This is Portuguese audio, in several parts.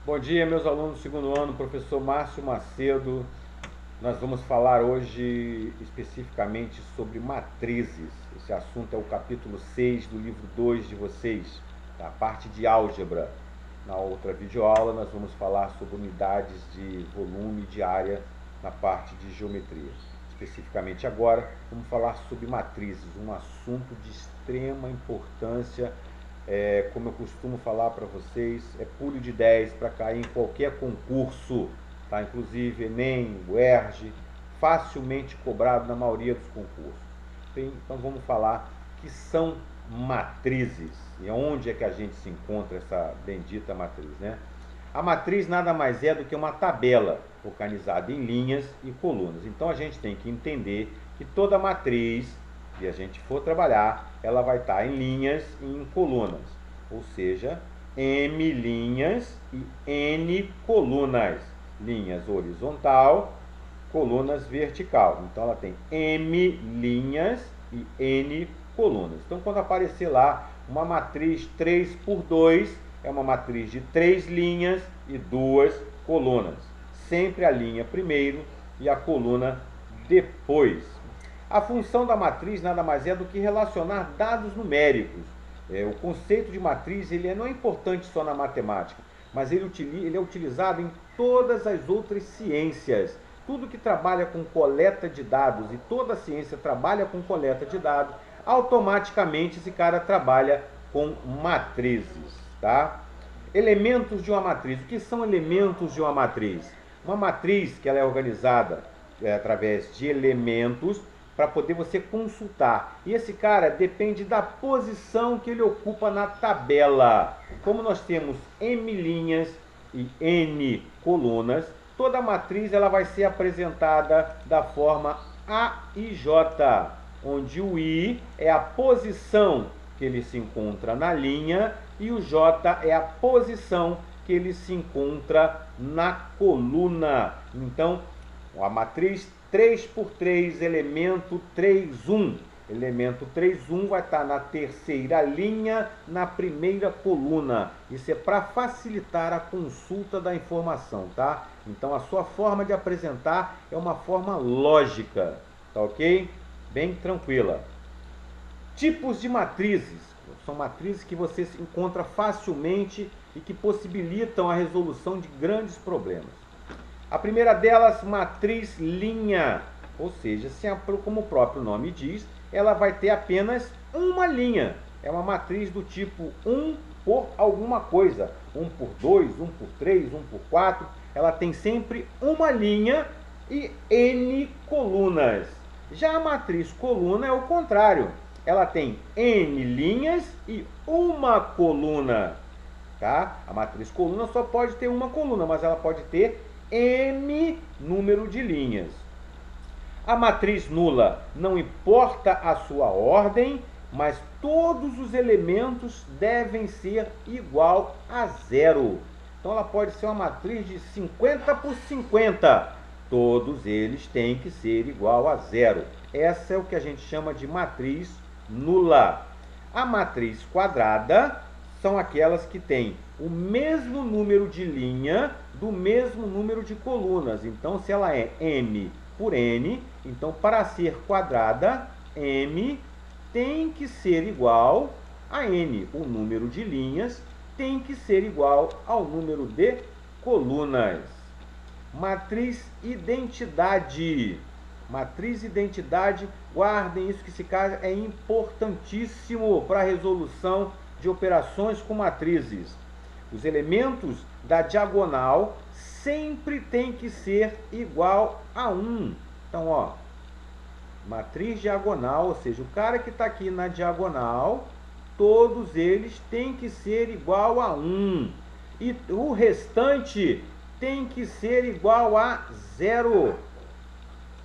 Bom dia, meus alunos do segundo ano, professor Márcio Macedo. Nós vamos falar hoje especificamente sobre matrizes. Esse assunto é o capítulo 6 do livro 2 de vocês, a parte de álgebra. Na outra videoaula nós vamos falar sobre unidades de volume e de área na parte de geometria. Especificamente agora, vamos falar sobre matrizes, um assunto de extrema importância. Como eu costumo falar para vocês, é pulo de 10 para cair em qualquer concurso, tá? Inclusive Enem, UERJ, facilmente cobrado na maioria dos concursos. Então vamos falar que são matrizes e onde é que a gente se encontra essa bendita matriz, né? A matriz nada mais é do que uma tabela organizada em linhas e colunas. Então a gente tem que entender que toda matriz que a gente for trabalhar, ela vai estar em linhas e em colunas, ou seja, M linhas e N colunas, linhas horizontal, colunas vertical. Então ela tem M linhas e N colunas. Então quando aparecer lá uma matriz 3 por 2, é uma matriz de 3 linhas e 2 colunas. Sempre a linha primeiro e a coluna depois. A função da matriz nada mais é do que relacionar dados numéricos. O conceito de matriz não é importante só na matemática, mas ele é utilizado em todas as outras ciências. Tudo que trabalha com coleta de dados, e toda ciência trabalha com coleta de dados, automaticamente esse cara trabalha com matrizes, tá? Elementos de uma matriz. O que são elementos de uma matriz? Uma matriz que ela é organizada através de elementos para poder você consultar. E esse cara depende da posição que ele ocupa na tabela. Como nós temos M linhas e N colunas, toda matriz ela vai ser apresentada da forma A e J, onde o I é a posição que ele se encontra na linha e o J é a posição que ele se encontra na coluna. Então, a matriz 3 por 3, elemento 3, 1. Elemento 3, 1 vai estar na terceira linha, na primeira coluna. Isso é para facilitar a consulta da informação, tá? Então a sua forma de apresentar é uma forma lógica, tá ok? Bem tranquila. Tipos de matrizes. São matrizes que você encontra facilmente e que possibilitam a resolução de grandes problemas. A primeira delas, matriz linha, ou seja, como o próprio nome diz, ela vai ter apenas uma linha. É uma matriz do tipo 1 por alguma coisa, 1 por 2, 1 por 3, 1 por 4. Ela tem sempre uma linha e N colunas. Já a matriz coluna é o contrário. Ela tem N linhas e uma coluna. Tá? A matriz coluna só pode ter uma coluna, mas ela pode ter M número de linhas. A matriz nula, não importa a sua ordem, mas todos os elementos devem ser igual a zero. Então ela pode ser uma matriz de 50 por 50. Todos eles têm que ser igual a zero. Essa é o que a gente chama de matriz nula. A matriz quadrada são aquelas que têm o mesmo número de linha do mesmo número de colunas. Então, se ela é M por N, então para ser quadrada, M tem que ser igual a N. O número de linhas tem que ser igual ao número de colunas. Matriz identidade. Matriz identidade, guardem isso que esse caso é importantíssimo para a resolução de operações com matrizes. Os elementos da diagonal sempre tem que ser igual a 1. Então, ó, matriz diagonal, ou seja, o cara que está aqui na diagonal, todos eles têm que ser igual a 1. E o restante tem que ser igual a 0.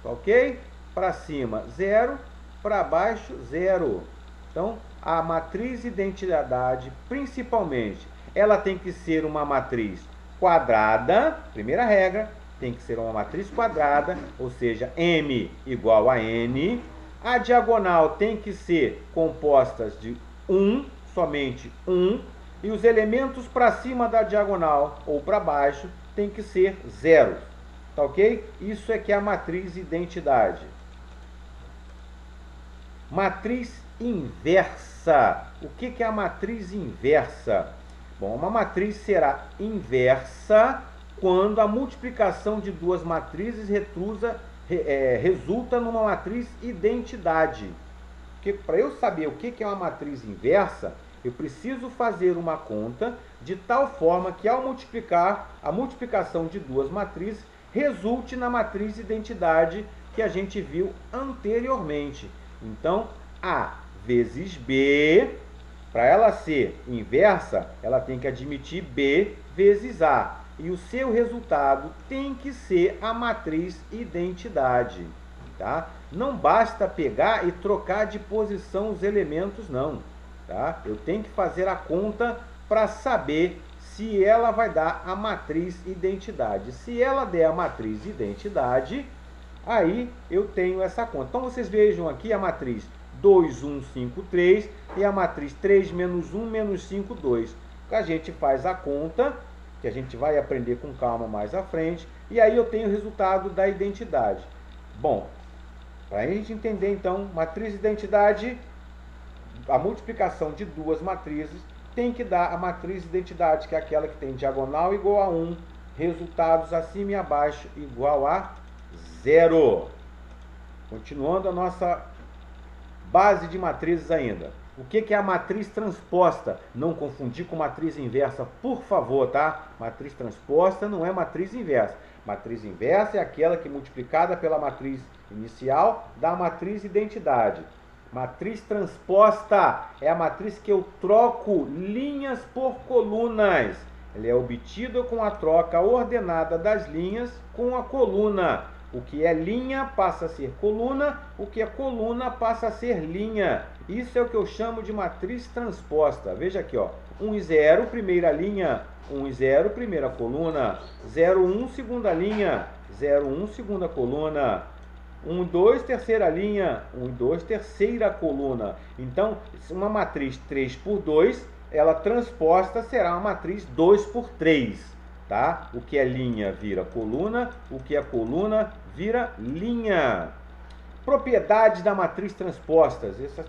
Ok? Para cima, 0. Para baixo, 0. Então, a matriz identidade, principalmente, ela tem que ser uma matriz quadrada. Primeira regra, tem que ser uma matriz quadrada, ou seja, M igual a N. A diagonal tem que ser composta de 1, somente 1. E os elementos para cima da diagonal ou para baixo tem que ser zero. Tá ok? Isso é que é a matriz identidade. Matriz inversa. O que é a matriz inversa? Bom, uma matriz será inversa quando a multiplicação de duas matrizes resulta numa matriz identidade. Para eu saber o que é uma matriz inversa, eu preciso fazer uma conta de tal forma que ao multiplicar, a multiplicação de duas matrizes resulte na matriz identidade que a gente viu anteriormente. Então, A vezes B, para ela ser inversa, ela tem que admitir B vezes A. E o seu resultado tem que ser a matriz identidade. Tá? Não basta pegar e trocar de posição os elementos, não. Tá? Eu tenho que fazer a conta para saber se ela vai dar a matriz identidade. Se ela der a matriz identidade, aí eu tenho essa conta. Então vocês vejam aqui a matriz 2, 1, 5, 3 e a matriz 3, menos 1, menos 5, 2. A gente faz a conta, que a gente vai aprender com calma mais à frente, e aí eu tenho o resultado da identidade. Bom, para a gente entender então, matriz identidade, a multiplicação de duas matrizes tem que dar a matriz identidade, que é aquela que tem diagonal igual a 1, resultados acima e abaixo igual a 0. Continuando a nossa base de matrizes ainda. O que é a matriz transposta? Não confundir com matriz inversa, por favor, tá? Matriz transposta não é matriz inversa. Matriz inversa é aquela que multiplicada pela matriz inicial dá a matriz identidade. Matriz transposta é a matriz que eu troco linhas por colunas. Ela é obtida com a troca ordenada das linhas com a coluna. O que é linha passa a ser coluna, o que é coluna passa a ser linha. Isso é o que eu chamo de matriz transposta. Veja aqui, ó, 1 e 0, primeira linha, 1 e 0, primeira coluna, 0, 1, segunda linha, 0, 1, segunda coluna, 1, 2, terceira linha, 1 e 2, terceira coluna. Então, uma matriz 3 por 2, ela transposta será uma matriz 2 por 3. Tá? O que é linha vira coluna, o que é coluna vira linha. Propriedades da matriz transpostas. Esse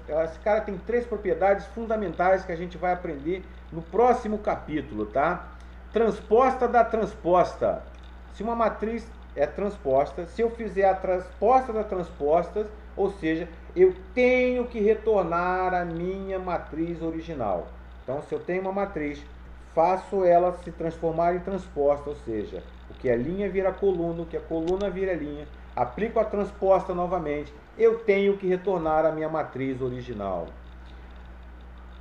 cara tem 3 propriedades fundamentais que a gente vai aprender no próximo capítulo, tá? Transposta da transposta. Se uma matriz é transposta, se eu fizer a transposta da transposta, ou seja, eu tenho que retornar a minha matriz original. Então, se eu tenho uma matriz, faço ela se transformar em transposta, ou seja, o que é linha vira coluna, o que é coluna vira linha, aplico a transposta novamente, eu tenho que retornar a minha matriz original.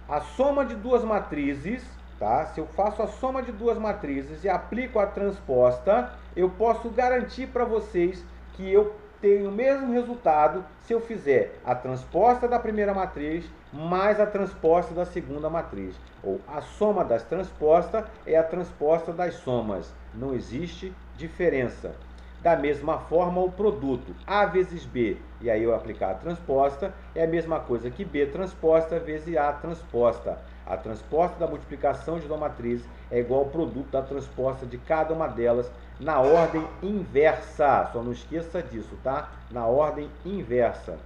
A soma de duas matrizes, tá? Se eu faço a soma de duas matrizes e aplico a transposta, eu posso garantir para vocês que eu tenho o mesmo resultado se eu fizer a transposta da primeira matriz mais a transposta da segunda matriz. Ou a soma das transpostas é a transposta das somas. Não existe diferença. Da mesma forma, o produto A vezes B, e aí eu aplicar a transposta, é a mesma coisa que B transposta vezes A transposta. A transposta da multiplicação de uma matriz é igual ao produto da transposta de cada uma delas na ordem inversa. Só não esqueça disso, tá? Na ordem inversa.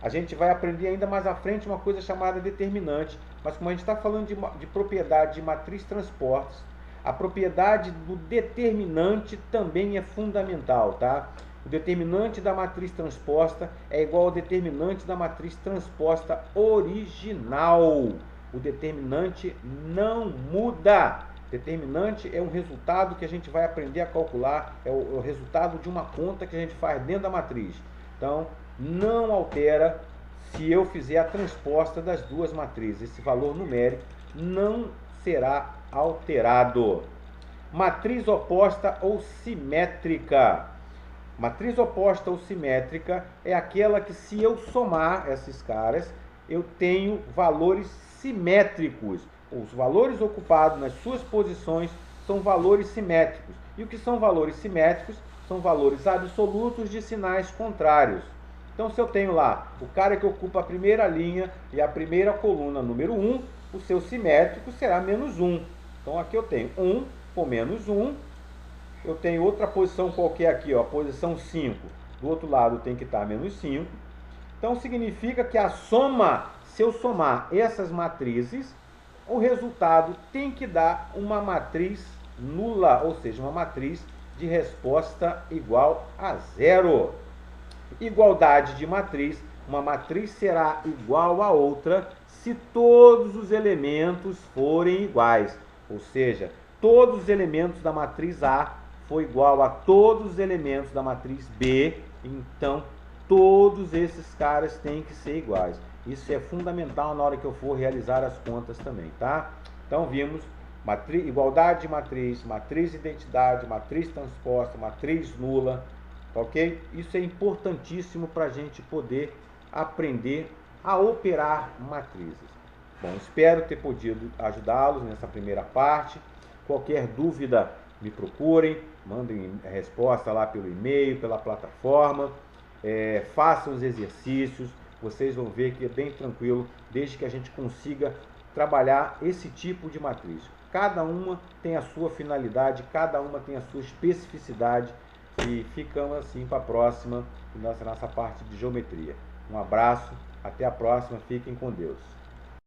A gente vai aprender ainda mais à frente uma coisa chamada determinante, mas como a gente está falando de propriedade de matriz transpostas, a propriedade do determinante também é fundamental, tá? O determinante da matriz transposta é igual ao determinante da matriz transposta original. O determinante não muda. Determinante é um resultado que a gente vai aprender a calcular, é o resultado de uma conta que a gente faz dentro da matriz. Então, não altera se eu fizer a transposta das duas matrizes. Esse valor numérico não será alterado. Matriz oposta ou simétrica. Matriz oposta ou simétrica é aquela que, se eu somar esses caras, eu tenho valores simétricos. Os valores ocupados nas suas posições são valores simétricos. E o que são valores simétricos? São valores absolutos de sinais contrários. Então, se eu tenho lá o cara que ocupa a primeira linha e a primeira coluna número 1, o seu simétrico será menos 1. Então aqui eu tenho 1 por menos 1. Eu tenho outra posição qualquer aqui, ó, posição 5. Do outro lado tem que estar menos 5. Então significa que a soma, se eu somar essas matrizes, o resultado tem que dar uma matriz nula, ou seja, uma matriz de resposta igual a 0. Igualdade de matriz, uma matriz será igual a outra se todos os elementos forem iguais, ou seja, todos os elementos da matriz A for igual a todos os elementos da matriz B, então todos esses caras têm que ser iguais. Isso é fundamental na hora que eu for realizar as contas também, tá? Então vimos igualdade de matriz, matriz identidade, matriz transposta, matriz nula, ok? Isso é importantíssimo para a gente poder aprender a operar matrizes. Bom, espero ter podido ajudá-los nessa primeira parte. Qualquer dúvida, me procurem, mandem a resposta lá pelo e-mail, pela plataforma. Façam os exercícios, vocês vão ver que é bem tranquilo, desde que a gente consiga trabalhar esse tipo de matriz. Cada uma tem a sua finalidade, cada uma tem a sua especificidade, e ficamos assim para a próxima, nossa parte de geometria. Um abraço, até a próxima, fiquem com Deus.